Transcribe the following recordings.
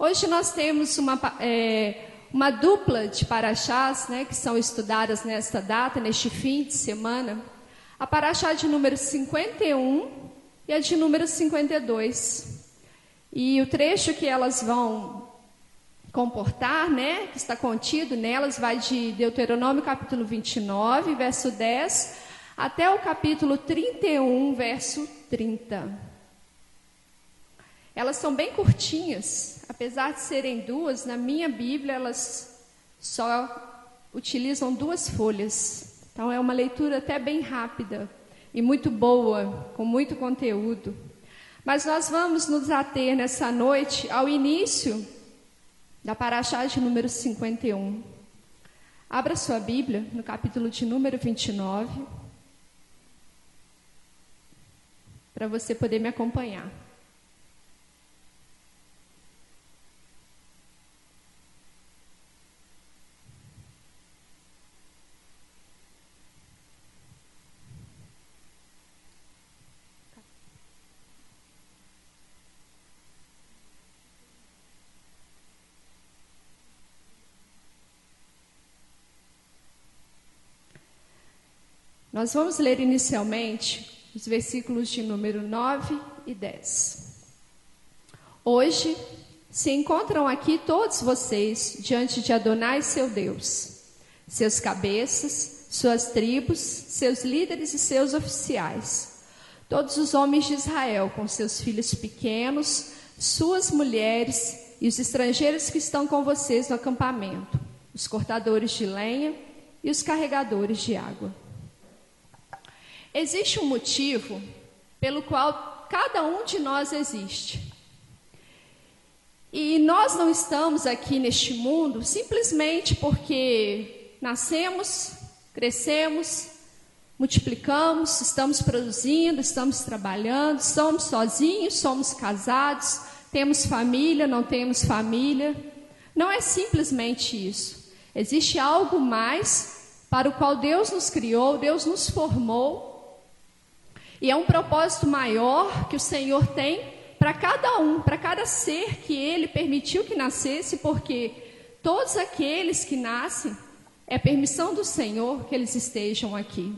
Hoje nós temos uma dupla de paraxás, né, que são estudadas nesta data, neste fim de semana. A paraxá de número 51 e a de número 52. E o trecho que elas vão comportar, né, que está contido nelas, vai de Deuteronômio capítulo 29, verso 10, até o capítulo 31, verso 30. Elas são bem curtinhas, apesar de serem duas, na minha Bíblia elas só utilizam 2 folhas. Então é uma leitura até bem rápida e muito boa, com muito conteúdo. Mas nós vamos nos ater nessa noite ao início da paraxá de número 51. Abra sua Bíblia no capítulo de número 29, para você poder me acompanhar. Nós vamos ler inicialmente os versículos de número 9 e 10. Hoje se encontram aqui todos vocês diante de Adonai, seu Deus, seus cabeças, suas tribos, seus líderes e seus oficiais, todos os homens de Israel com seus filhos pequenos, suas mulheres e os estrangeiros que estão com vocês no acampamento, os cortadores de lenha e os carregadores de água. Existe um motivo pelo qual cada um de nós existe. E nós não estamos aqui neste mundo simplesmente porque nascemos, crescemos, multiplicamos, estamos produzindo, estamos trabalhando, somos sozinhos, somos casados, temos família, não temos família. Não é simplesmente isso. Existe algo mais para o qual Deus nos criou, Deus nos formou. E é um propósito maior que o Senhor tem para cada um, para cada ser que Ele permitiu que nascesse, porque todos aqueles que nascem, é permissão do Senhor que eles estejam aqui.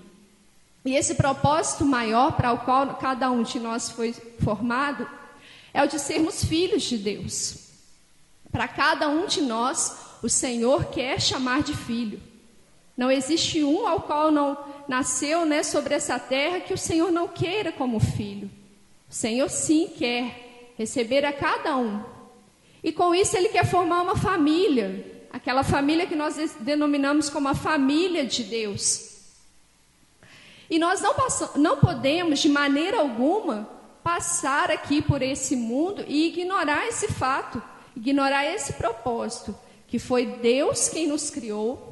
E esse propósito maior para o qual cada um de nós foi formado, é o de sermos filhos de Deus. Para cada um de nós, o Senhor quer chamar de filho. Não existe um ao qual não nasceu, né, sobre essa terra que o Senhor não queira como filho. O Senhor sim quer receber a cada um. E com isso Ele quer formar uma família. Aquela família que nós denominamos como a família de Deus. E nós não podemos de maneira alguma passar aqui por esse mundo e ignorar esse fato. Ignorar esse propósito. Que foi Deus quem nos criou.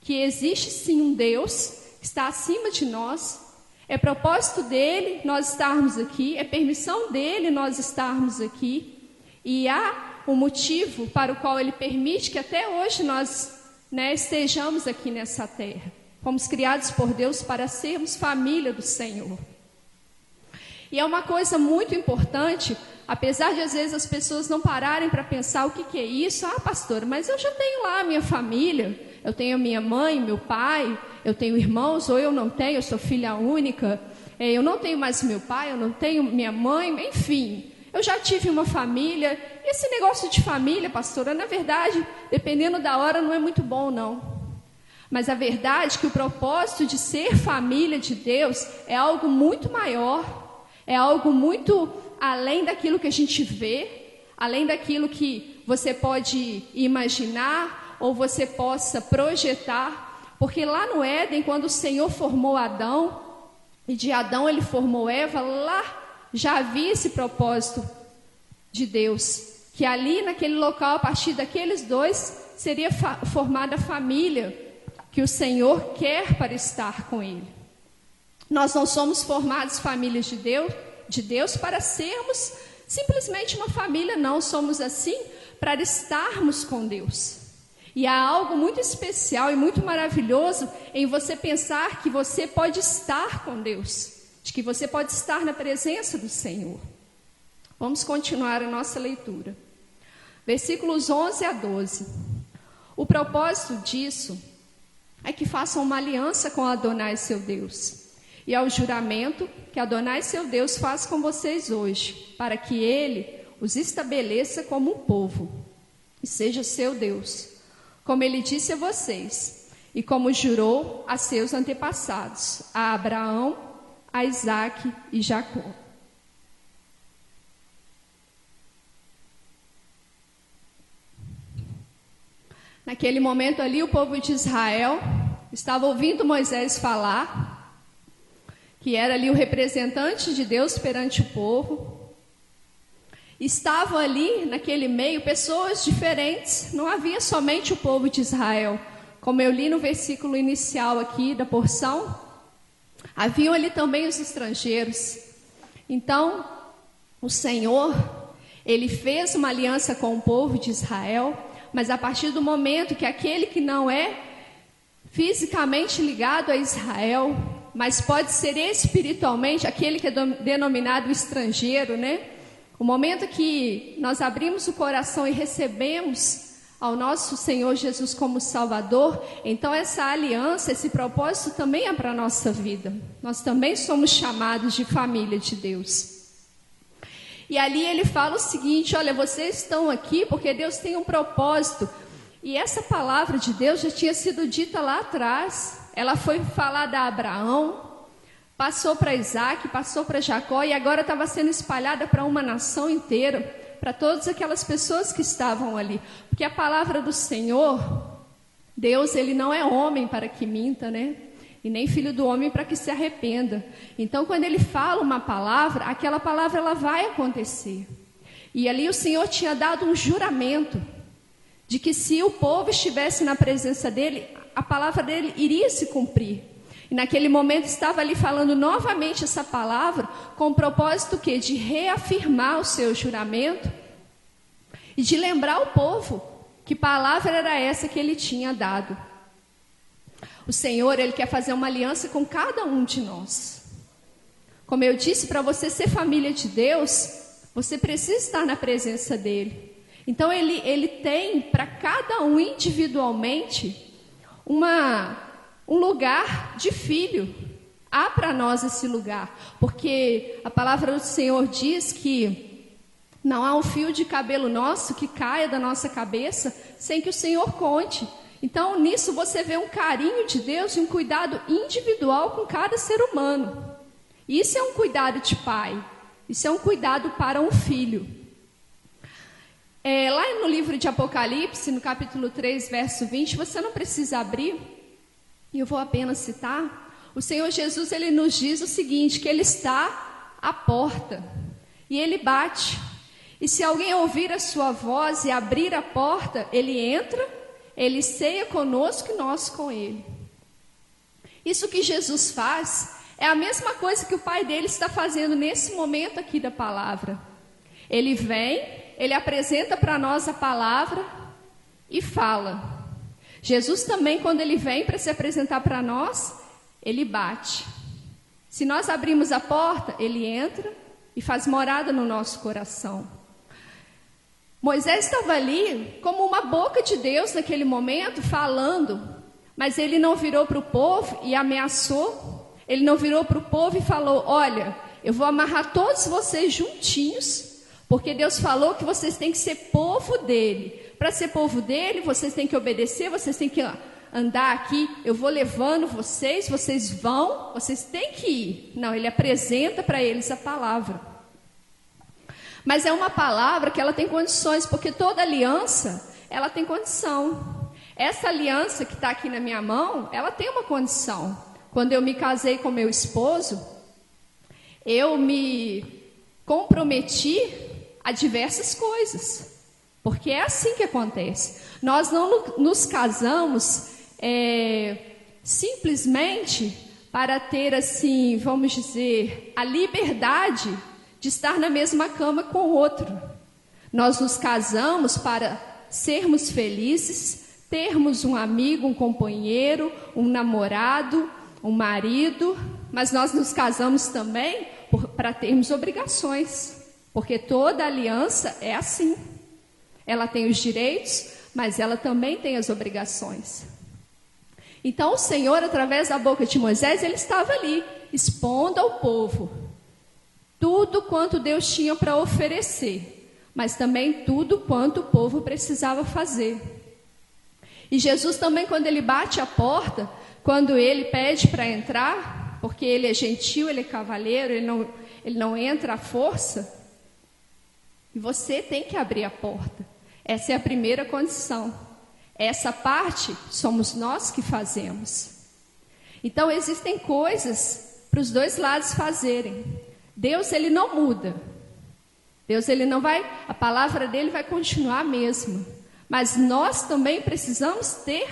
Que existe sim um Deus que está acima de nós, é propósito dele nós estarmos aqui, é permissão dele nós estarmos aqui, e há um motivo para o qual ele permite que até hoje nós, né, estejamos aqui nessa terra. Fomos criados por Deus para sermos família do Senhor. E é uma coisa muito importante, apesar de às vezes as pessoas não pararem para pensar o que é isso. Ah, pastora, mas eu já tenho lá a minha família. Eu tenho minha mãe, meu pai, eu tenho irmãos, ou eu não tenho, eu sou filha única, eu não tenho mais meu pai, eu não tenho minha mãe, enfim, eu já tive uma família. E esse negócio de família, pastora, na verdade, dependendo da hora, não é muito bom, não. Mas a verdade é que o propósito de ser família de Deus é algo muito maior, é algo muito além daquilo que a gente vê, além daquilo que você pode imaginar, ou você possa projetar, porque lá no Éden, quando o Senhor formou Adão, e de Adão ele formou Eva, lá já havia esse propósito de Deus, que ali naquele local, a partir daqueles dois, seria formada a família que o Senhor quer para estar com Ele. Nós não somos formados famílias de Deus para sermos simplesmente uma família, não, somos assim para estarmos com Deus. E há algo muito especial e muito maravilhoso em você pensar que você pode estar com Deus, de que você pode estar na presença do Senhor. Vamos continuar a nossa leitura. versículos 11 a 12. O propósito disso é que façam uma aliança com Adonai, seu Deus, e ao juramento que Adonai, seu Deus, faz com vocês hoje, para que ele os estabeleça como um povo e seja seu Deus, como ele disse a vocês, e como jurou a seus antepassados, a Abraão, a Isaque e Jacó. Naquele momento ali, o povo de Israel estava ouvindo Moisés falar, que era ali o representante de Deus perante o povo. Estavam ali, naquele meio, pessoas diferentes, não havia somente o povo de Israel. Como eu li no versículo inicial aqui da porção, haviam ali também os estrangeiros. Então, o Senhor, ele fez uma aliança com o povo de Israel, mas a partir do momento que aquele que não é fisicamente ligado a Israel, mas pode ser espiritualmente, aquele que é denominado estrangeiro, né? O momento que nós abrimos o coração e recebemos ao nosso Senhor Jesus como Salvador, então essa aliança, esse propósito também é para a nossa vida. Nós também somos chamados de família de Deus. E ali ele fala o seguinte: olha, vocês estão aqui porque Deus tem um propósito. E essa palavra de Deus já tinha sido dita lá atrás. Ela foi falada a Abraão, passou para Isaque, passou para Jacó, e agora estava sendo espalhada para uma nação inteira, para todas aquelas pessoas que estavam ali. Porque a palavra do Senhor, Deus, ele não é homem para que minta, né? E nem filho do homem para que se arrependa. Então, quando ele fala uma palavra, aquela palavra ela vai acontecer. E ali o Senhor tinha dado um juramento de que se o povo estivesse na presença dele, a palavra dele iria se cumprir. E naquele momento estava ali falando novamente essa palavra, com o propósito que? De reafirmar o seu juramento e de lembrar o povo que palavra era essa que ele tinha dado. O Senhor, ele quer fazer uma aliança com cada um de nós. Como eu disse, para você ser família de Deus, você precisa estar na presença dele. Então ele tem para cada um individualmente um lugar de filho. Há para nós esse lugar, porque a palavra do Senhor diz que não há um fio de cabelo nosso que caia da nossa cabeça sem que o Senhor conte. Então, nisso você vê um carinho de Deus e um cuidado individual com cada ser humano. Isso é um cuidado de pai. Isso é um cuidado para um filho. Lá no livro de Apocalipse, no capítulo 3, verso 20, você não precisa abrir, e eu vou apenas citar. O Senhor Jesus, ele nos diz o seguinte, que ele está à porta, e ele bate. E se alguém ouvir a sua voz e abrir a porta, ele entra, ele ceia conosco e nós com ele. Isso que Jesus faz é a mesma coisa que o Pai dele está fazendo nesse momento aqui da palavra. Ele vem, ele apresenta para nós a palavra e fala. Jesus também, quando ele vem para se apresentar para nós, ele bate. Se nós abrimos a porta, ele entra e faz morada no nosso coração. Moisés estava ali como uma boca de Deus naquele momento, falando, mas ele não virou para o povo e ameaçou, ele não virou para o povo e falou, olha, eu vou amarrar todos vocês juntinhos, porque Deus falou que vocês têm que ser povo dele. Para ser povo dele, vocês têm que obedecer, vocês têm que andar aqui, eu vou levando vocês, vocês vão, vocês têm que ir. Não, ele apresenta para eles a palavra. Mas é uma palavra que ela tem condições, porque toda aliança, ela tem condição. Essa aliança que está aqui na minha mão, ela tem uma condição. Quando eu me casei com meu esposo, eu me comprometi a diversas coisas. Porque é assim que acontece. Nós não nos casamos simplesmente para ter, assim, vamos dizer, a liberdade de estar na mesma cama com o outro. Nós nos casamos para sermos felizes, termos um amigo, um companheiro, um namorado, um marido, mas nós nos casamos também para termos obrigações, porque toda aliança é assim. Ela tem os direitos, mas ela também tem as obrigações. Então o Senhor, através da boca de Moisés, ele estava ali, expondo ao povo tudo quanto Deus tinha para oferecer, mas também tudo quanto o povo precisava fazer. E Jesus também, quando ele bate a porta, quando ele pede para entrar, porque ele é gentil, ele é cavalheiro, ele não entra à força, e você tem que abrir a porta. Essa é a primeira condição. Essa parte somos nós que fazemos. Então existem coisas para os dois lados fazerem. Deus, ele não muda. Deus, ele não vai, a palavra dele vai continuar a mesma. Mas nós também precisamos ter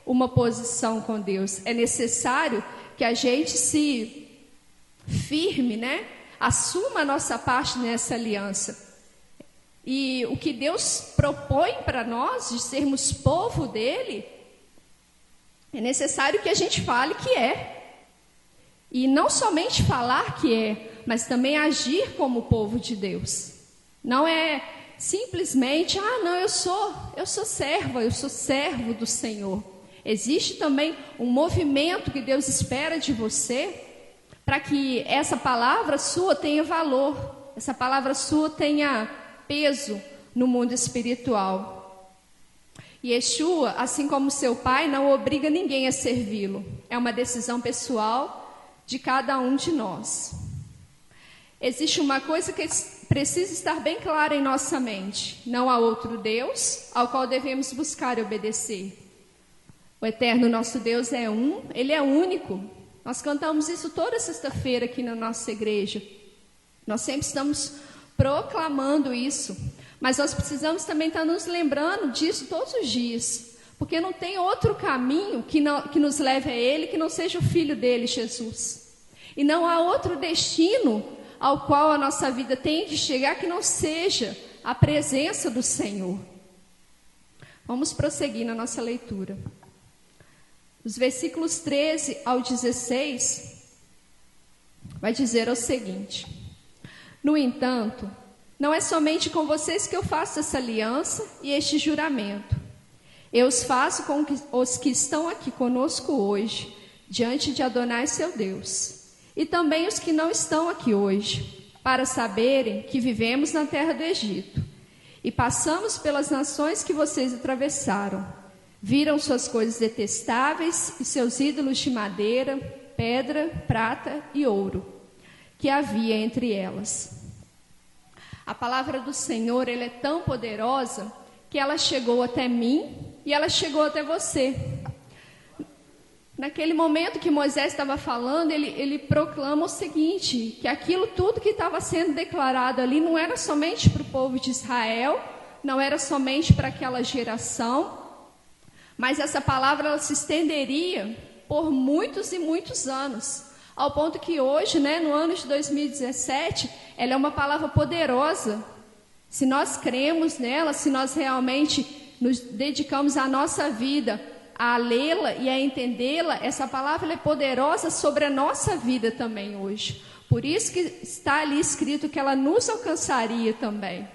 uma posição com Deus. É necessário que a gente se firme, né? Assuma a nossa parte nessa aliança. E o que Deus propõe para nós, de sermos povo dele, é necessário que a gente fale que é. E não somente falar que é, mas também agir como povo de Deus. Não é simplesmente, não, eu sou serva, eu sou servo do Senhor. Existe também um movimento que Deus espera de você, para que essa palavra sua tenha valor, essa palavra sua tenha peso no mundo espiritual. E Yeshua, assim como seu pai, não obriga ninguém a servi-lo. É uma decisão pessoal de cada um de nós. Existe uma coisa que precisa estar bem clara em nossa mente: não há outro Deus ao qual devemos buscar e obedecer. O eterno nosso Deus é um, ele é único. Nós cantamos isso toda sexta-feira aqui na nossa igreja. Nós sempre estamos proclamando isso, mas nós precisamos também estar nos lembrando disso todos os dias, porque não tem outro caminho que nos leve a Ele que não seja o Filho dele, Jesus. E não há outro destino ao qual a nossa vida tem que chegar que não seja a presença do Senhor. Vamos prosseguir na nossa leitura. Os versículos 13 ao 16 vai dizer o seguinte: no entanto, não é somente com vocês que eu faço essa aliança e este juramento. Eu os faço com os que estão aqui conosco hoje, diante de Adonai seu Deus, e também os que não estão aqui hoje, para saberem que vivemos na terra do Egito, e passamos pelas nações que vocês atravessaram. Viram suas coisas detestáveis e seus ídolos de madeira, pedra, prata e ouro, que havia entre elas. A palavra do Senhor, ela é tão poderosa que ela chegou até mim e ela chegou até você. Naquele momento que Moisés estava falando, ele proclama o seguinte, que aquilo tudo que estava sendo declarado ali não era somente para o povo de Israel, não era somente para aquela geração, mas essa palavra ela se estenderia por muitos e muitos anos. Ao ponto que hoje, no ano de 2017, ela é uma palavra poderosa. Se nós cremos nela, se nós realmente nos dedicamos a nossa vida a lê-la e a entendê-la, essa palavra é poderosa sobre a nossa vida também hoje. Por isso que está ali escrito que ela nos alcançaria também.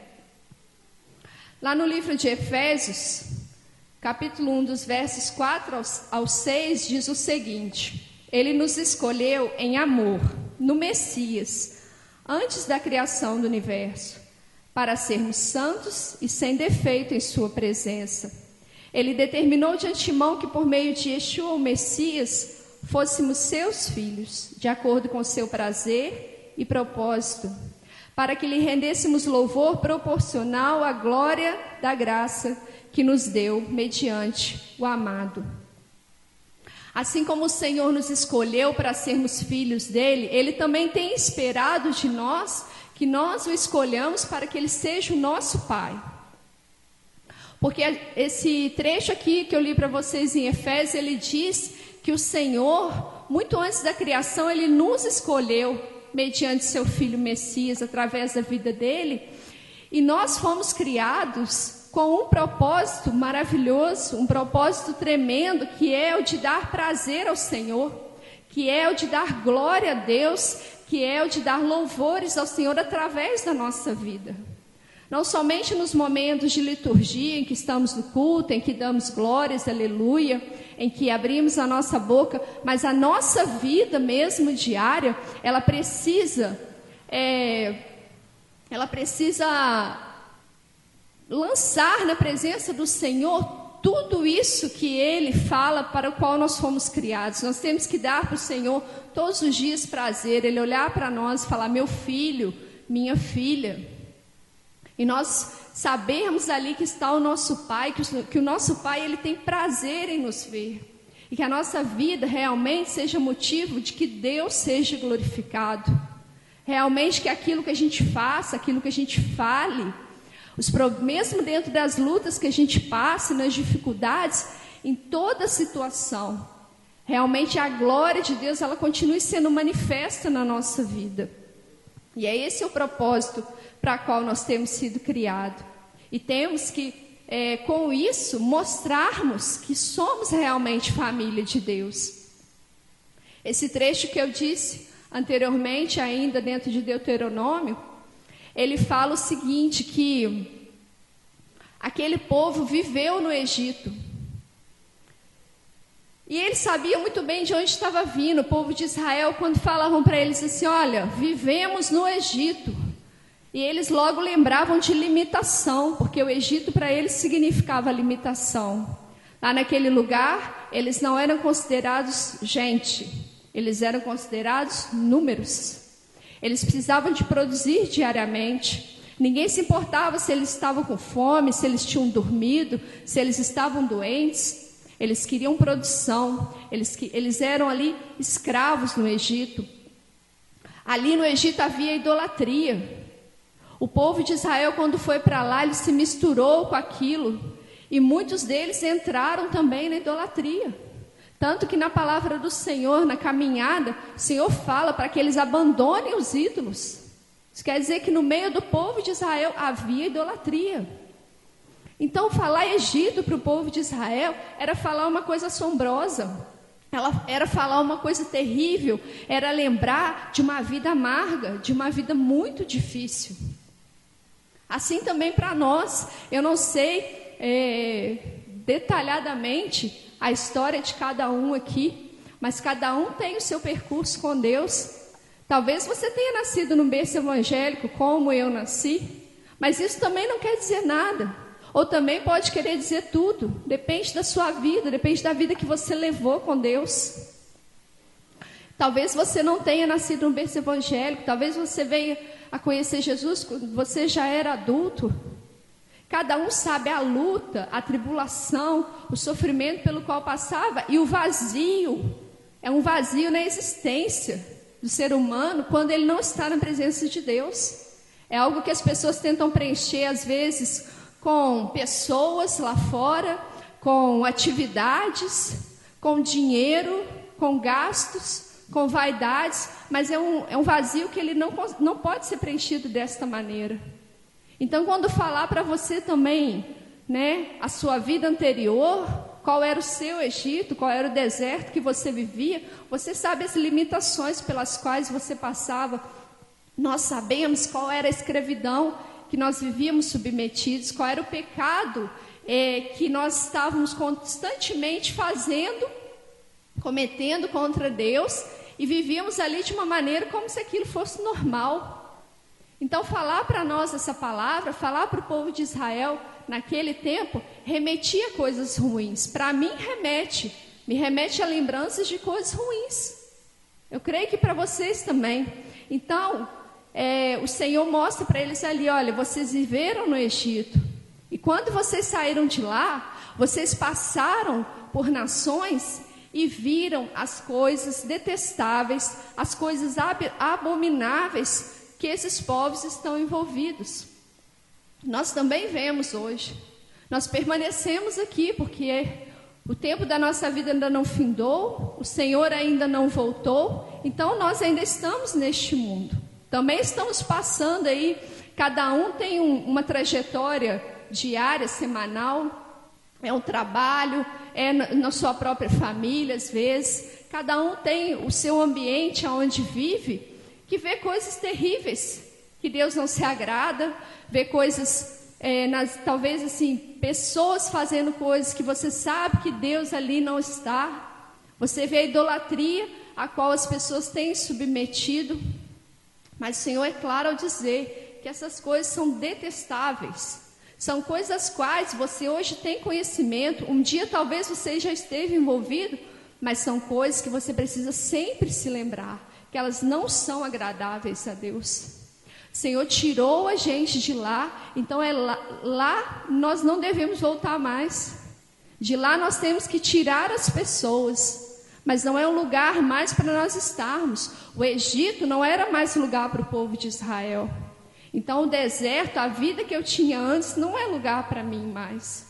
Lá no livro de Efésios, capítulo 1, dos versos 4 ao 6, diz o seguinte: Ele nos escolheu em amor, no Messias, antes da criação do universo, para sermos santos e sem defeito em sua presença. Ele determinou de antemão que por meio de Yeshua, o Messias, fôssemos seus filhos, de acordo com seu prazer e propósito, para que lhe rendêssemos louvor proporcional à glória da graça que nos deu mediante o amado. Assim como o Senhor nos escolheu para sermos filhos dele, ele também tem esperado de nós que nós o escolhamos para que ele seja o nosso Pai. Porque esse trecho aqui que eu li para vocês em Efésios, ele diz que o Senhor, muito antes da criação, ele nos escolheu mediante seu Filho Messias, através da vida dele, e nós fomos criados com um propósito maravilhoso, um propósito tremendo, que é o de dar prazer ao Senhor, que é o de dar glória a Deus, que é o de dar louvores ao Senhor através da nossa vida. Não somente nos momentos de liturgia, em que estamos no culto, em que damos glórias, aleluia, em que abrimos a nossa boca, mas a nossa vida mesmo diária, ela precisa lançar na presença do Senhor tudo isso que Ele fala para o qual nós fomos criados. Nós temos que dar para o Senhor todos os dias prazer, Ele olhar para nós e falar: meu filho, minha filha. E nós sabemos ali que está o nosso Pai, que o nosso Pai, Ele tem prazer em nos ver. E que a nossa vida realmente seja motivo de que Deus seja glorificado. Realmente que aquilo que a gente faça, aquilo que a gente fale, mesmo dentro das lutas que a gente passa, nas dificuldades, em toda situação, realmente a glória de Deus, ela continue sendo manifesta na nossa vida. E é esse o propósito para o qual nós temos sido criados. E temos que, com isso, mostrarmos que somos realmente família de Deus. Esse trecho que eu disse anteriormente, ainda dentro de Deuteronômio, ele fala o seguinte, que aquele povo viveu no Egito. E eles sabiam muito bem de onde estava vindo. O povo de Israel, quando falavam para eles assim: olha, vivemos no Egito. E eles logo lembravam de limitação, porque o Egito para eles significava limitação. Lá naquele lugar, eles não eram considerados gente, eles eram considerados números. Eles precisavam de produzir diariamente. Ninguém se importava se eles estavam com fome, se eles tinham dormido, se eles estavam doentes. Eles queriam produção. Eles eram ali escravos no Egito. Ali no Egito havia idolatria. O povo de Israel, quando foi para lá, ele se misturou com aquilo. E muitos deles entraram também na idolatria. Tanto que na palavra do Senhor, na caminhada, o Senhor fala para que eles abandonem os ídolos. Isso quer dizer que no meio do povo de Israel havia idolatria. Então falar Egito para o povo de Israel era falar uma coisa assombrosa. Era falar uma coisa terrível. Era lembrar de uma vida amarga, de uma vida muito difícil. Assim também para nós. Eu não sei detalhadamente a história de cada um aqui, mas cada um tem o seu percurso com Deus. Talvez você tenha nascido num berço evangélico, como eu nasci, mas isso também não quer dizer nada. Ou também pode querer dizer tudo. Depende da sua vida, depende da vida que você levou com Deus. Talvez você não tenha nascido num berço evangélico, talvez você venha a conhecer Jesus quando você já era adulto. Cada um sabe a luta, a tribulação, o sofrimento pelo qual passava e o vazio. É um vazio na existência do ser humano quando ele não está na presença de Deus. É algo que as pessoas tentam preencher às vezes com pessoas lá fora, com atividades, com dinheiro, com gastos, com vaidades, mas é um vazio que ele não pode ser preenchido desta maneira. Então, quando falar para você também, né, a sua vida anterior, qual era o seu Egito, qual era o deserto que você vivia, você sabe as limitações pelas quais você passava. Nós sabemos qual era a escravidão que nós vivíamos submetidos, qual era o pecado que nós estávamos constantemente cometendo contra Deus, e vivíamos ali de uma maneira como se aquilo fosse normal. Então, falar para nós essa palavra, falar para o povo de Israel, naquele tempo, remetia a coisas ruins. Para mim, me remete a lembranças de coisas ruins. Eu creio que para vocês também. Então, o Senhor mostra para eles ali: olha, vocês viveram no Egito. E quando vocês saíram de lá, vocês passaram por nações e viram as coisas detestáveis, as coisas abomináveis que esses povos estão envolvidos. Nós também vemos hoje. Nós permanecemos aqui porque o tempo da nossa vida ainda não findou, o Senhor ainda não voltou, então nós ainda estamos neste mundo. Também estamos passando aí, cada um tem uma trajetória diária, semanal, é um trabalho, é na sua própria família às vezes, cada um tem o seu ambiente onde vive, que vê coisas terríveis, que Deus não se agrada, ver coisas, talvez assim, pessoas fazendo coisas que você sabe que Deus ali não está. Você vê a idolatria a qual as pessoas têm submetido. Mas o Senhor é claro ao dizer que essas coisas são detestáveis. São coisas as quais você hoje tem conhecimento, um dia talvez você já esteve envolvido, mas são coisas que você precisa sempre se lembrar, que elas não são agradáveis a Deus. O Senhor tirou a gente de lá, então lá nós não devemos voltar mais. De lá nós temos que tirar as pessoas, mas não é um lugar mais para nós estarmos. O Egito não era mais lugar para o povo de Israel. Então o deserto, a vida que eu tinha antes, não é lugar para mim mais.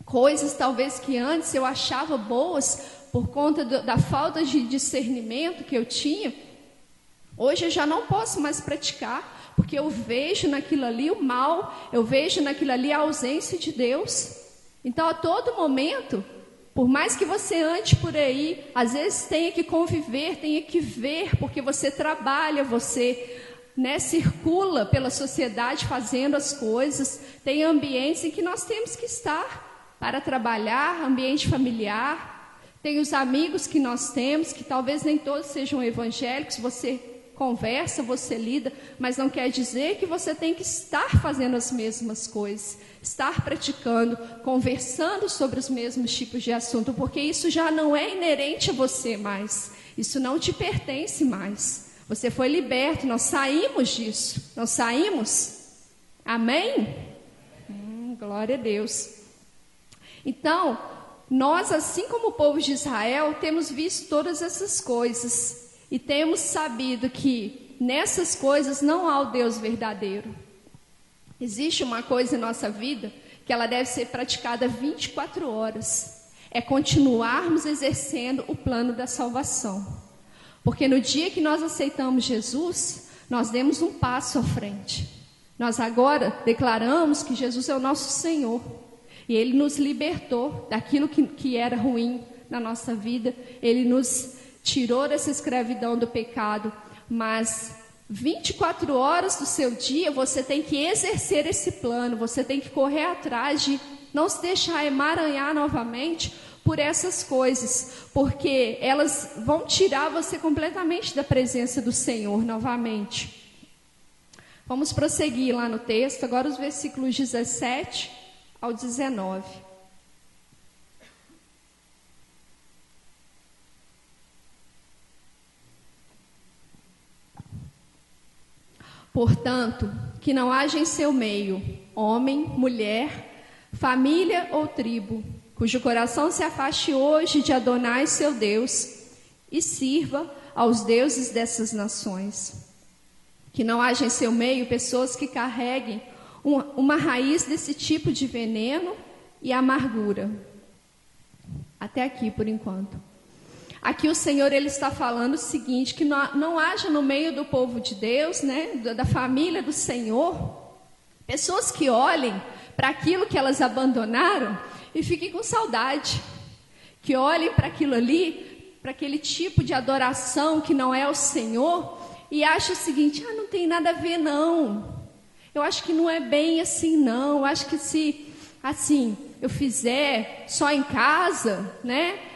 Coisas talvez que antes eu achava boas, por conta da falta de discernimento que eu tinha, hoje eu já não posso mais praticar, porque eu vejo naquilo ali o mal, eu vejo naquilo ali a ausência de Deus. Então a todo momento, por mais que você ande por aí, às vezes tenha que conviver, tenha que ver, porque você trabalha, você circula pela sociedade fazendo as coisas, tem ambientes em que nós temos que estar para trabalhar, ambiente familiar, tem os amigos que nós temos, que talvez nem todos sejam evangélicos, você conversa, você lida, mas não quer dizer que você tem que estar fazendo as mesmas coisas, estar praticando, conversando sobre os mesmos tipos de assunto, porque isso já não é inerente a você mais, isso não te pertence mais. Você foi liberto, nós saímos disso, nós saímos, amém? Glória a Deus. Então, nós, assim como o povo de Israel, temos visto todas essas coisas e temos sabido que nessas coisas não há o Deus verdadeiro. Existe uma coisa em nossa vida que ela deve ser praticada 24 horas, é continuarmos exercendo o plano da salvação. Porque no dia que nós aceitamos Jesus, nós demos um passo à frente. Nós agora declaramos que Jesus é o nosso Senhor. E Ele nos libertou daquilo que era ruim na nossa vida. Ele nos tirou dessa escravidão do pecado. Mas 24 horas do seu dia, você tem que exercer esse plano. Você tem que correr atrás de não se deixar emaranhar novamente por essas coisas, porque elas vão tirar você completamente da presença do Senhor novamente. Vamos prosseguir lá no texto, agora os versículos 17 ao 19. Portanto, que não haja em seu meio homem, mulher, família ou tribo, cujo coração se afaste hoje de Adonai seu Deus e sirva aos deuses dessas nações. Que não haja em seu meio pessoas que carreguem uma raiz desse tipo de veneno e amargura. Até aqui por enquanto. Aqui o Senhor ele está falando o seguinte, que não haja no meio do povo de Deus, da família do Senhor, pessoas que olhem para aquilo que elas abandonaram e fiquem com saudade, que olhem para aquilo ali, para aquele tipo de adoração que não é o Senhor, e achem o seguinte, não tem nada a ver não, eu acho que não é bem assim não, eu acho que se assim eu fizer só em casa,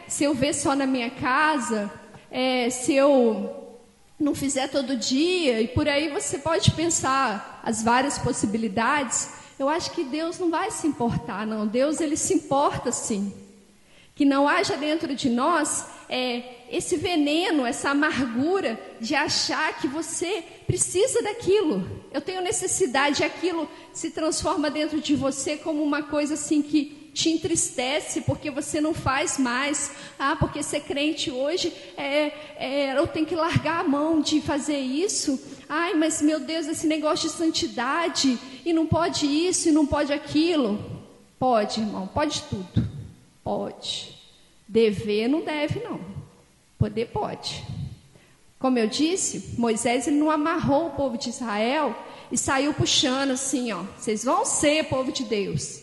se eu ver só na minha casa, se eu não fizer todo dia, e por aí você pode pensar as várias possibilidades. Eu acho que Deus não vai se importar, não. Deus, ele se importa sim. Que não haja dentro de nós esse veneno, essa amargura de achar que você precisa daquilo. Eu tenho necessidade, aquilo se transforma dentro de você como uma coisa assim que te entristece, porque você não faz mais. Porque ser crente hoje eu tenho que largar a mão de fazer isso. Ai, mas meu Deus, esse negócio de santidade, e não pode isso, e não pode aquilo. Pode, irmão, pode tudo. Pode. Dever não deve, não. Poder pode. Como eu disse, Moisés ele não amarrou o povo de Israel e saiu puxando assim, vocês vão ser povo de Deus.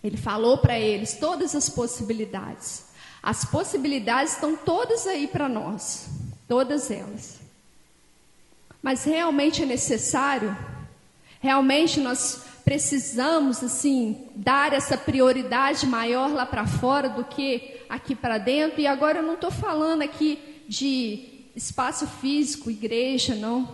Ele falou para eles todas as possibilidades. As possibilidades estão todas aí para nós. Todas elas. Mas realmente é necessário? Realmente nós precisamos, assim, dar essa prioridade maior lá para fora do que aqui para dentro? E agora eu não estou falando aqui de espaço físico, igreja, não.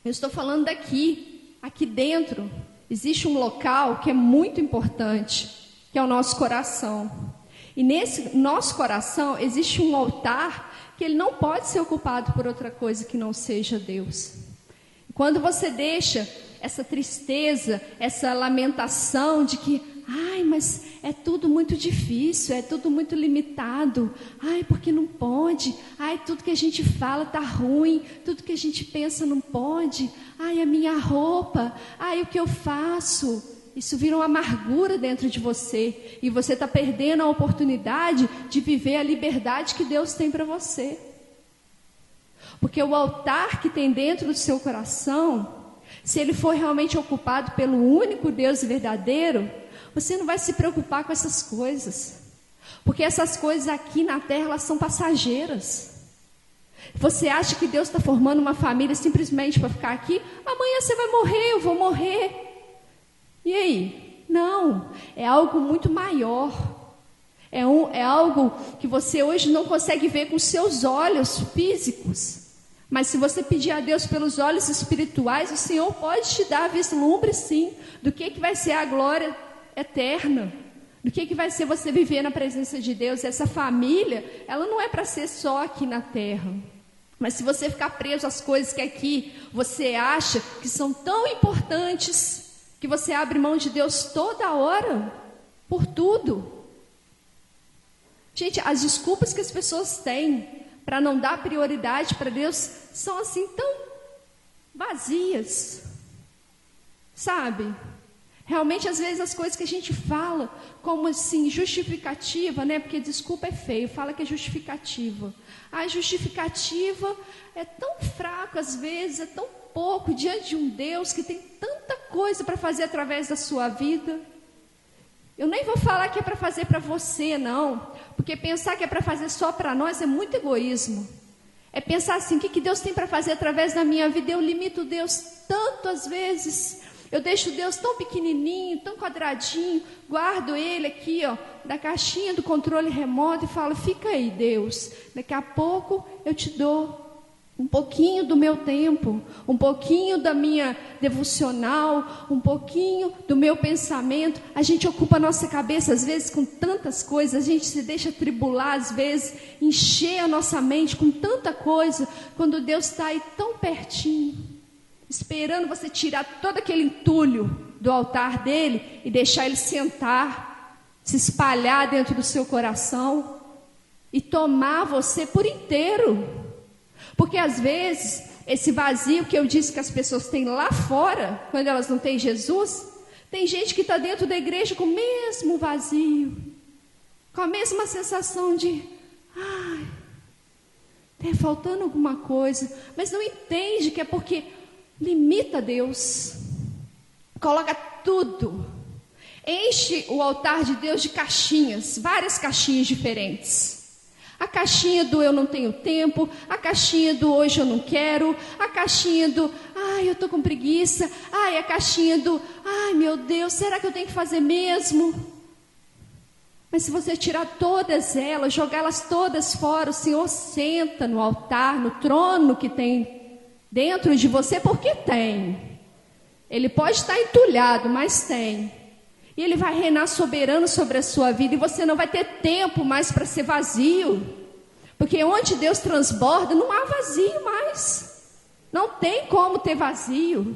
Eu estou falando daqui, aqui dentro. Existe um local que é muito importante, que é o nosso coração. E nesse nosso coração existe um altar que ele não pode ser ocupado por outra coisa que não seja Deus. Quando você deixa essa tristeza, essa lamentação de que, ai, mas é tudo muito difícil, é tudo muito limitado, ai, porque não pode, ai, tudo que a gente fala está ruim, tudo que a gente pensa não pode, ai, a minha roupa, ai, o que eu faço? Isso vira uma amargura dentro de você, e você está perdendo a oportunidade de viver a liberdade que Deus tem para você. Porque o altar que tem dentro do seu coração, se ele for realmente ocupado pelo único Deus verdadeiro, você não vai se preocupar com essas coisas. Porque essas coisas aqui na terra, elas são passageiras. Você acha que Deus está formando uma família simplesmente para ficar aqui? Amanhã você vai morrer, eu vou morrer. E aí? Não, é algo muito maior. É algo que você hoje não consegue ver com seus olhos físicos. Mas se você pedir a Deus pelos olhos espirituais, o Senhor pode te dar vislumbre, sim, do que vai ser a glória eterna, do que vai ser você viver na presença de Deus. Essa família, ela não é para ser só aqui na terra. Mas se você ficar preso às coisas que aqui você acha que são tão importantes, que você abre mão de Deus toda hora, por tudo. Gente, as desculpas que as pessoas têm para não dar prioridade para Deus são assim tão vazias, sabe? Realmente, às vezes, as coisas que a gente fala como assim, justificativa, né? Porque desculpa é feio, fala que é justificativa. A justificativa é tão fraco, às vezes, é tão pouco diante de um Deus que tem tanta coisa para fazer através da sua vida. Eu nem vou falar que é para fazer para você, não. Porque pensar que é para fazer só para nós é muito egoísmo. É pensar assim, o que Deus tem para fazer através da minha vida? Eu limito Deus tanto às vezes. Eu deixo Deus tão pequenininho, tão quadradinho. Guardo Ele aqui, ó, da caixinha do controle remoto e falo, fica aí, Deus. Daqui a pouco eu te dou um pouquinho do meu tempo, um pouquinho da minha devocional, um pouquinho do meu pensamento. A gente ocupa a nossa cabeça às vezes com tantas coisas, a gente se deixa tribular às vezes, encher a nossa mente com tanta coisa, quando Deus está aí tão pertinho, esperando você tirar todo aquele entulho do altar dele e deixar ele sentar, se espalhar dentro do seu coração e tomar você por inteiro. Porque às vezes, esse vazio que eu disse que as pessoas têm lá fora, quando elas não têm Jesus, tem gente que está dentro da igreja com o mesmo vazio, com a mesma sensação de, ai, está faltando alguma coisa, mas não entende que é porque limita Deus, coloca tudo, enche o altar de Deus de caixinhas, várias caixinhas diferentes. A caixinha do eu não tenho tempo, a caixinha do hoje eu não quero, a caixinha do ai, eu estou com preguiça, ai, a caixinha do ai, meu Deus, será que eu tenho que fazer mesmo? Mas se você tirar todas elas, jogá-las todas fora, o Senhor senta no altar, no trono que tem dentro de você, porque tem. Ele pode estar entulhado, mas tem. E Ele vai reinar soberano sobre a sua vida. E você não vai ter tempo mais para ser vazio. Porque onde Deus transborda, não há vazio mais. Não tem como ter vazio.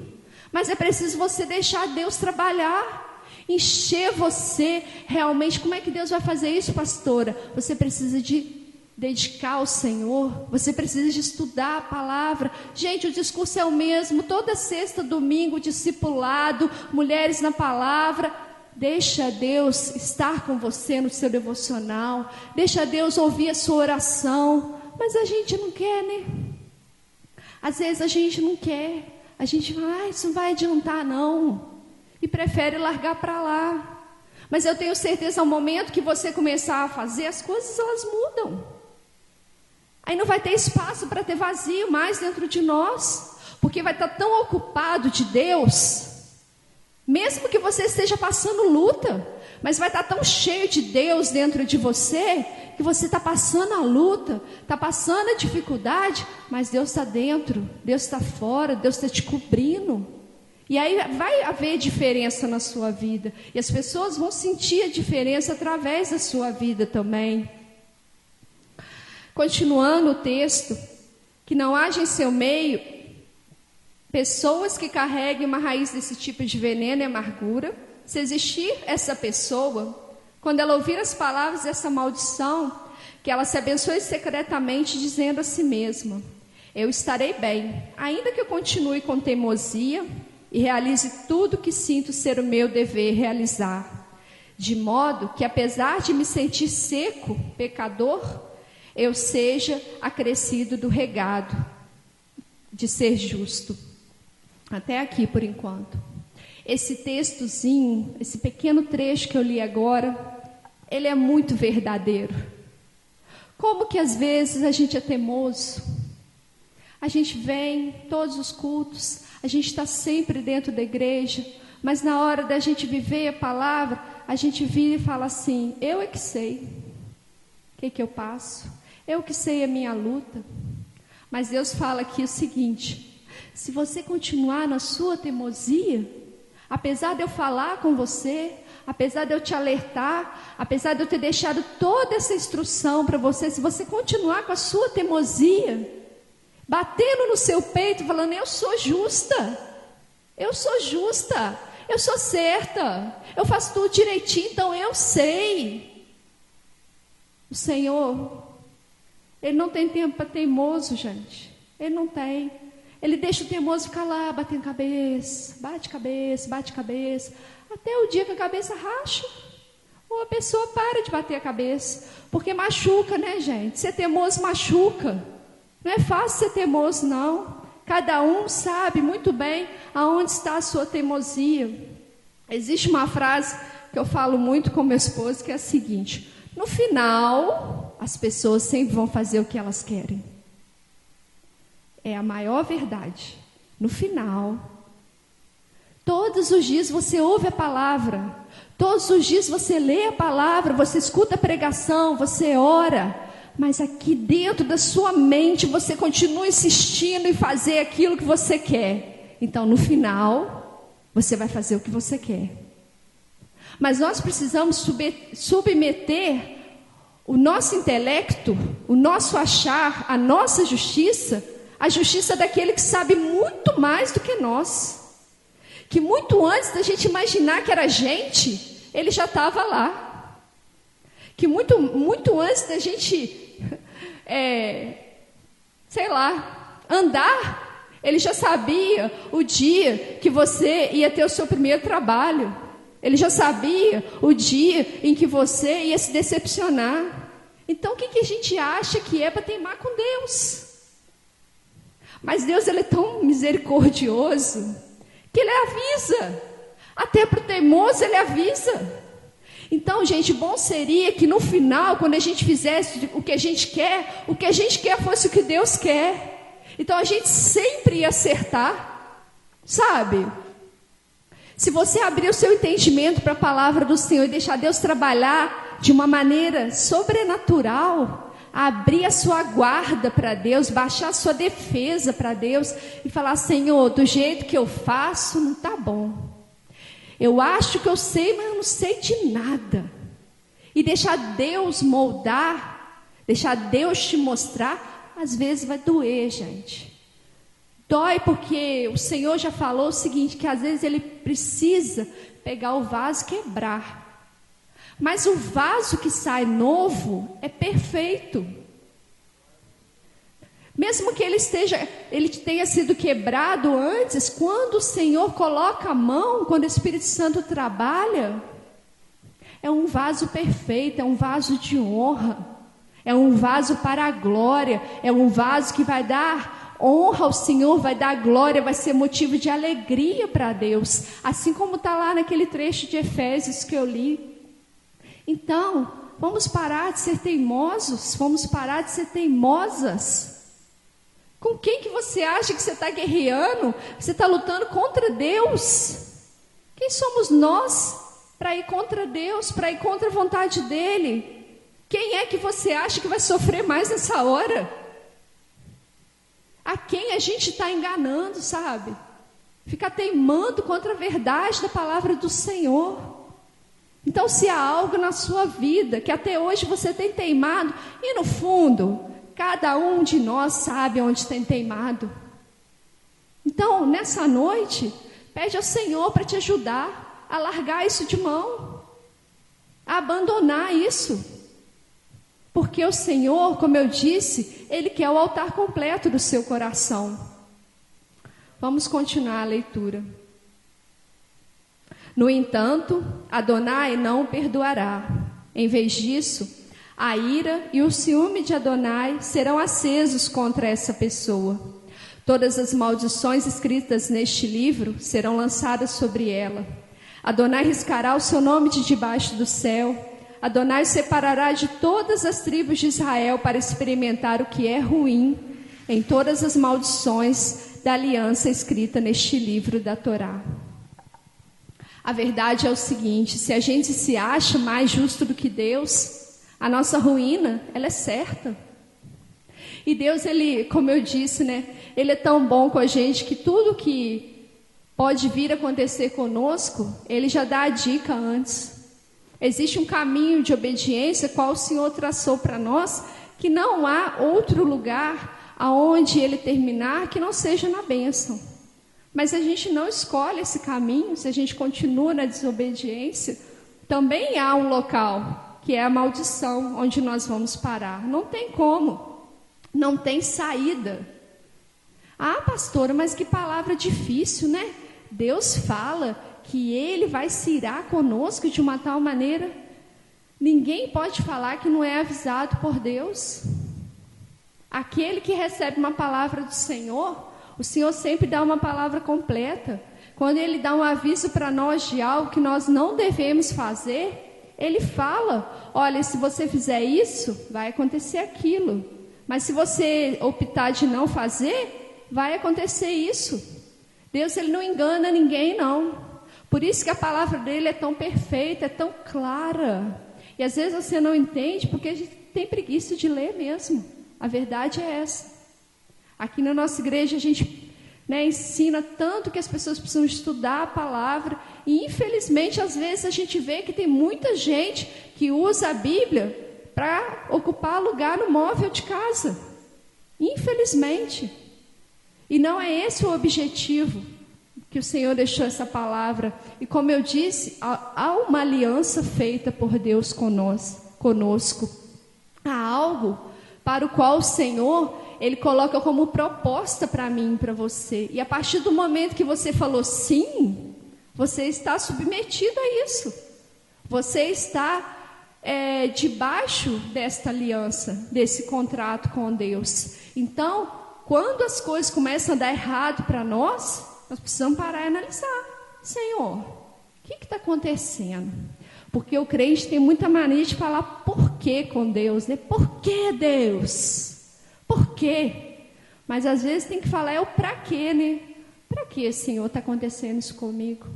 Mas é preciso você deixar Deus trabalhar. Encher você realmente. Como é que Deus vai fazer isso, pastora? Você precisa de dedicar ao Senhor. Você precisa de estudar a palavra. Gente, o discurso é o mesmo. Toda sexta, domingo, discipulado, mulheres na palavra. Deixa Deus estar com você no seu devocional. Deixa Deus ouvir a sua oração. Mas a gente não quer, né? Às vezes a gente não quer. A gente fala, isso não vai adiantar não. E prefere largar para lá. Mas eu tenho certeza, ao momento que você começar a fazer, as coisas elas mudam. Aí não vai ter espaço para ter vazio mais dentro de nós. porque vai estar tão ocupado de Deus, mesmo que você esteja passando luta, mas vai estar tão cheio de Deus dentro de você, que você está passando a luta, está passando a dificuldade, mas Deus está dentro, Deus está fora, Deus está te cobrindo. E aí vai haver diferença na sua vida, e as pessoas vão sentir a diferença através da sua vida também. Continuando o texto, que não haja em seu meio pessoas que carreguem uma raiz desse tipo de veneno e amargura. Se existir essa pessoa, quando ela ouvir as palavras dessa maldição, que ela se abençoe secretamente, dizendo a si mesma: eu estarei bem, ainda que eu continue com teimosia e realize tudo que sinto ser o meu dever realizar, de modo que, apesar de me sentir seco, pecador, eu seja acrescido do regado de ser justo. Até aqui por enquanto. Esse textozinho, esse pequeno trecho que eu li agora, ele é muito verdadeiro. Como que às vezes a gente é teimoso? A gente vem todos os cultos, a gente está sempre dentro da igreja, mas na hora da gente viver a palavra, a gente vira e fala assim: eu é que sei o que eu passo, eu que sei a minha luta. Mas Deus fala aqui o seguinte: se você continuar na sua teimosia, apesar de eu falar com você, apesar de eu te alertar, apesar de eu ter deixado toda essa instrução para você, se você continuar com a sua teimosia, batendo no seu peito, falando: eu sou justa, eu sou justa, eu sou certa, eu faço tudo direitinho, então eu sei. O Senhor, Ele não tem tempo para teimoso, gente. Ele não tem. Ele deixa o teimoso ficar lá, batendo cabeça, bate cabeça, até o dia que a cabeça racha, ou a pessoa para de bater a cabeça, porque machuca, né, gente? Ser teimoso machuca. Não é fácil ser teimoso, não. Cada um sabe muito bem aonde está a sua teimosia. Existe uma frase que eu falo muito com meu esposo, que é a seguinte: no final, as pessoas sempre vão fazer o que elas querem. É a maior verdade. No final, todos os dias você ouve a palavra, todos os dias você lê a palavra, você escuta a pregação, você ora, mas aqui dentro da sua mente você continua insistindo em fazer aquilo que você quer. Então, no final, você vai fazer o que você quer. Mas nós precisamos submeter o nosso intelecto, o nosso achar, a nossa justiça, a justiça daquele que sabe muito mais do que nós, que muito antes da gente imaginar que era gente, ele já estava lá, que muito antes da gente, andar, ele já sabia o dia que você ia ter o seu primeiro trabalho, ele já sabia o dia em que você ia se decepcionar. Então o que a gente acha que é para teimar com Deus? Mas Deus, Ele é tão misericordioso que Ele avisa. Até para o teimoso Ele avisa. Então, gente, bom seria que no final, quando a gente fizesse o que a gente quer fosse o que Deus quer. Então a gente sempre ia acertar, sabe? Se você abrir o seu entendimento para a palavra do Senhor e deixar Deus trabalhar de uma maneira sobrenatural, abrir a sua guarda para Deus, baixar a sua defesa para Deus e falar: Senhor, do jeito que eu faço não está bom. Eu acho que eu sei, mas eu não sei de nada. E deixar Deus moldar, deixar Deus te mostrar, às vezes vai doer, gente. Dói porque o Senhor já falou o seguinte, que às vezes Ele precisa pegar o vaso e quebrar. Mas o vaso que sai novo é perfeito. Mesmo que ele tenha sido quebrado antes, quando o Senhor coloca a mão, quando o Espírito Santo trabalha, é um vaso perfeito, é um vaso de honra, é um vaso para a glória, é um vaso que vai dar honra ao Senhor, vai dar glória, vai ser motivo de alegria para Deus, assim como está lá naquele trecho de Efésios que eu li. Então, vamos parar de ser teimosos, vamos parar de ser teimosas. Com quem que você acha que você está guerreando? Você está lutando contra Deus. Quem somos nós para ir contra Deus, para ir contra a vontade dEle? Quem é que você acha que vai sofrer mais nessa hora? A quem a gente está enganando, sabe? Fica teimando contra a verdade da palavra do Senhor. Então, se há algo na sua vida que até hoje você tem teimado, e no fundo, cada um de nós sabe onde tem teimado. Então, nessa noite, pede ao Senhor para te ajudar a largar isso de mão, a abandonar isso. Porque o Senhor, como eu disse, Ele quer o altar completo do seu coração. Vamos continuar a leitura. No entanto, Adonai não o perdoará. Em vez disso, a ira e o ciúme de Adonai serão acesos contra essa pessoa. Todas as maldições escritas neste livro serão lançadas sobre ela. Adonai riscará o seu nome de debaixo do céu. Adonai separará de todas as tribos de Israel para experimentar o que é ruim em todas as maldições da aliança escrita neste livro da Torá. A verdade é o seguinte: se a gente se acha mais justo do que Deus, a nossa ruína, ela é certa. E Deus, Ele, como eu disse, Ele é tão bom com a gente que tudo que pode vir a acontecer conosco, Ele já dá a dica antes. Existe um caminho de obediência qual o Senhor traçou para nós, que não há outro lugar aonde Ele terminar que não seja na bênção. Mas a gente não escolhe esse caminho, se a gente continua na desobediência, também há um local, que é a maldição, onde nós vamos parar. Não tem como, não tem saída. Ah, pastora, mas que palavra difícil, né? Deus fala que Ele vai se irar conosco de uma tal maneira. Ninguém pode falar que não é avisado por Deus. Aquele que recebe uma palavra do Senhor, o Senhor sempre dá uma palavra completa. Quando Ele dá um aviso para nós de algo que nós não devemos fazer, Ele fala: olha, se você fizer isso, vai acontecer aquilo. Mas se você optar de não fazer, vai acontecer isso. Deus, Ele não engana ninguém, não. Por isso que a palavra dEle é tão perfeita, é tão clara. E às vezes você não entende porque a gente tem preguiça de ler mesmo. A verdade é essa. Aqui na nossa igreja a gente ensina tanto que as pessoas precisam estudar a palavra. E infelizmente às vezes a gente vê que tem muita gente que usa a Bíblia para ocupar lugar no móvel de casa. Infelizmente. E não é esse o objetivo que o Senhor deixou essa palavra. E como eu disse, há uma aliança feita por Deus conosco. Há algo para o qual o Senhor, Ele coloca como proposta para mim e para você. E a partir do momento que você falou sim, você está submetido a isso. Você está debaixo desta aliança, desse contrato com Deus. Então, quando as coisas começam a dar errado para nós precisamos parar e analisar. Senhor, o que está acontecendo? Porque o crente tem muita mania de falar por quê com Deus, Por que Deus? Por quê? Mas às vezes tem que falar o para quê, Para que, Senhor, está acontecendo isso comigo?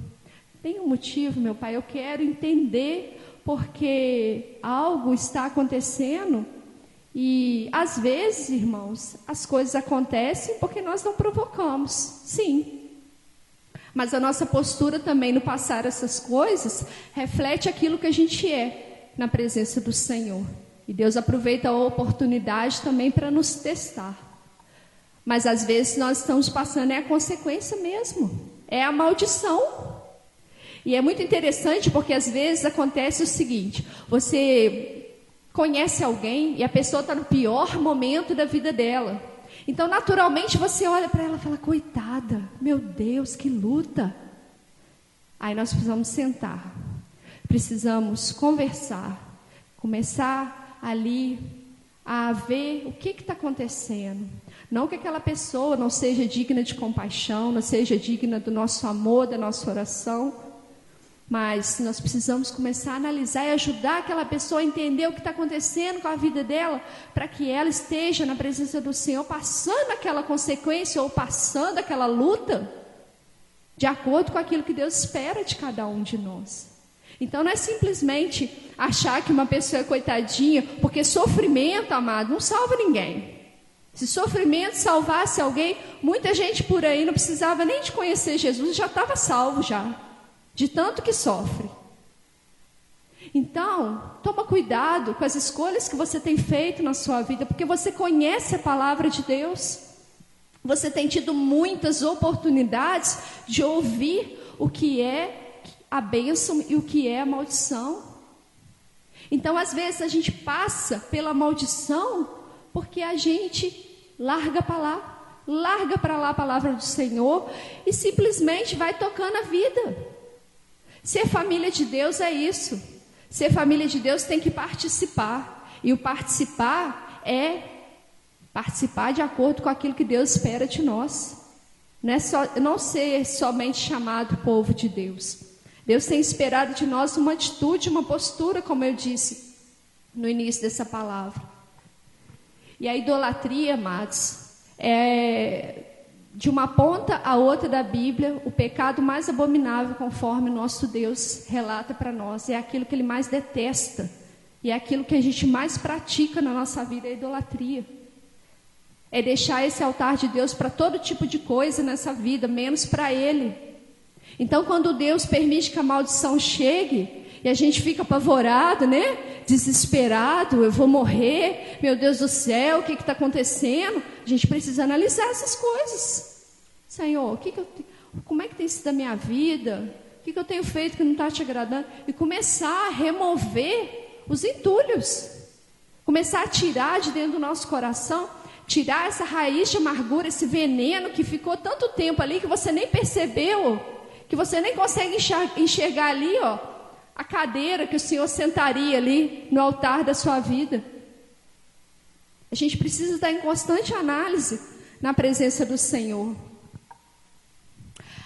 Tem um motivo, meu Pai, eu quero entender porque algo está acontecendo. E às vezes, irmãos, as coisas acontecem porque nós não provocamos, sim. Mas a nossa postura também no passar essas coisas reflete aquilo que a gente é na presença do Senhor. E Deus aproveita a oportunidade também para nos testar. Mas às vezes nós estamos passando a consequência mesmo, é a maldição. E é muito interessante porque às vezes acontece o seguinte: você conhece alguém e a pessoa está no pior momento da vida dela. Então, naturalmente, você olha para ela e fala: coitada, meu Deus, que luta. Aí nós precisamos sentar, precisamos conversar, começar ali a ver o que está acontecendo. Não que aquela pessoa não seja digna de compaixão, não seja digna do nosso amor, da nossa oração, Mas nós precisamos começar a analisar e ajudar aquela pessoa a entender o que está acontecendo com a vida dela, para que ela esteja na presença do Senhor, passando aquela consequência ou passando aquela luta, de acordo com aquilo que Deus espera de cada um de nós. Então não é simplesmente achar que uma pessoa é coitadinha, porque sofrimento, amado, não salva ninguém. Se sofrimento salvasse alguém, muita gente por aí não precisava nem de conhecer Jesus, já estava salvo já, de tanto que sofre. Então, toma cuidado com as escolhas que você tem feito na sua vida, porque você conhece a palavra de Deus. Você tem tido muitas oportunidades de ouvir o que é a bênção e o que é a maldição. Então, às vezes, a gente passa pela maldição porque a gente larga para lá a palavra do Senhor e simplesmente vai tocando a vida. Ser família de Deus é isso. Ser família de Deus tem que participar. E o participar é participar de acordo com aquilo que Deus espera de nós. Não ser somente chamado povo de Deus. Deus tem esperado de nós uma atitude, uma postura, como eu disse no início dessa palavra. E a idolatria, amados, é de uma ponta a outra da Bíblia, o pecado mais abominável, conforme o nosso Deus relata para nós. É aquilo que Ele mais detesta. E é aquilo que a gente mais pratica na nossa vida, é a idolatria. É deixar esse altar de Deus para todo tipo de coisa nessa vida, menos para Ele. Então, quando Deus permite que a maldição chegue, e a gente fica apavorado, né? Desesperado, eu vou morrer, meu Deus do céu, o que está acontecendo? A gente precisa analisar essas coisas. Senhor, como é que tem sido a minha vida? O que eu tenho feito que não está te agradando? E começar a remover os entulhos. Começar a tirar de dentro do nosso coração, tirar essa raiz de amargura, esse veneno que ficou tanto tempo ali que você nem percebeu, que você nem consegue enxergar ali, ó, a cadeira que o Senhor sentaria ali no altar da sua vida. A gente precisa estar em constante análise na presença do Senhor.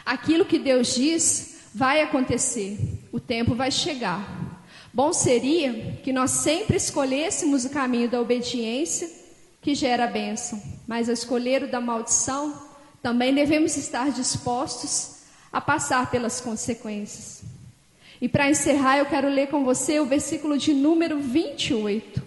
Aquilo que Deus diz vai acontecer, o tempo vai chegar. Bom seria que nós sempre escolhêssemos o caminho da obediência, que gera a bênção, mas ao escolher o da maldição, também devemos estar dispostos a passar pelas consequências. E para encerrar, eu quero ler com você o versículo de número 28.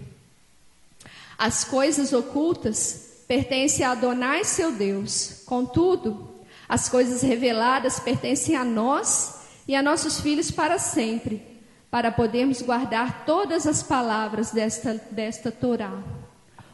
As coisas ocultas pertencem a Adonai, seu Deus. Contudo, as coisas reveladas pertencem a nós e a nossos filhos para sempre, para podermos guardar todas as palavras desta Torá.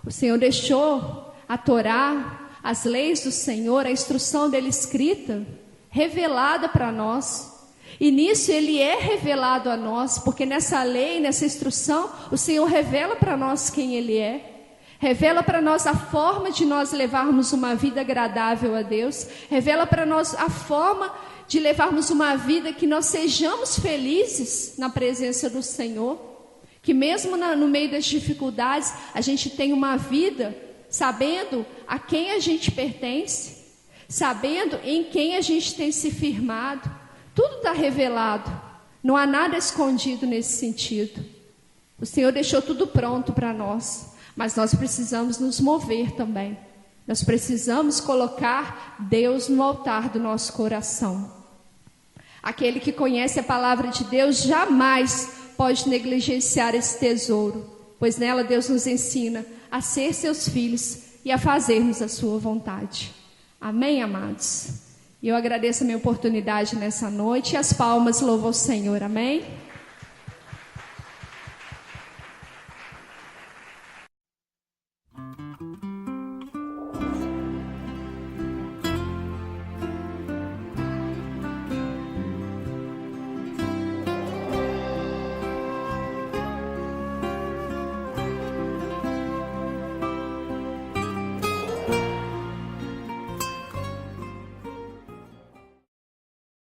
O Senhor deixou a Torá, as leis do Senhor, a instrução dele escrita, revelada para nós. E nisso Ele é revelado a nós, porque nessa lei, nessa instrução, o Senhor revela para nós quem Ele é. Revela para nós a forma de nós levarmos uma vida agradável a Deus. Revela para nós a forma de levarmos uma vida que nós sejamos felizes na presença do Senhor. Que mesmo no meio das dificuldades, a gente tenha uma vida sabendo a quem a gente pertence, sabendo em quem a gente tem se firmado. Tudo está revelado, não há nada escondido nesse sentido. O Senhor deixou tudo pronto para nós, mas nós precisamos nos mover também. Nós precisamos colocar Deus no altar do nosso coração. Aquele que conhece a palavra de Deus jamais pode negligenciar esse tesouro, pois nela Deus nos ensina a ser seus filhos e a fazermos a sua vontade. Amém, amados? E eu agradeço a minha oportunidade nessa noite e as palmas louvam o Senhor, amém?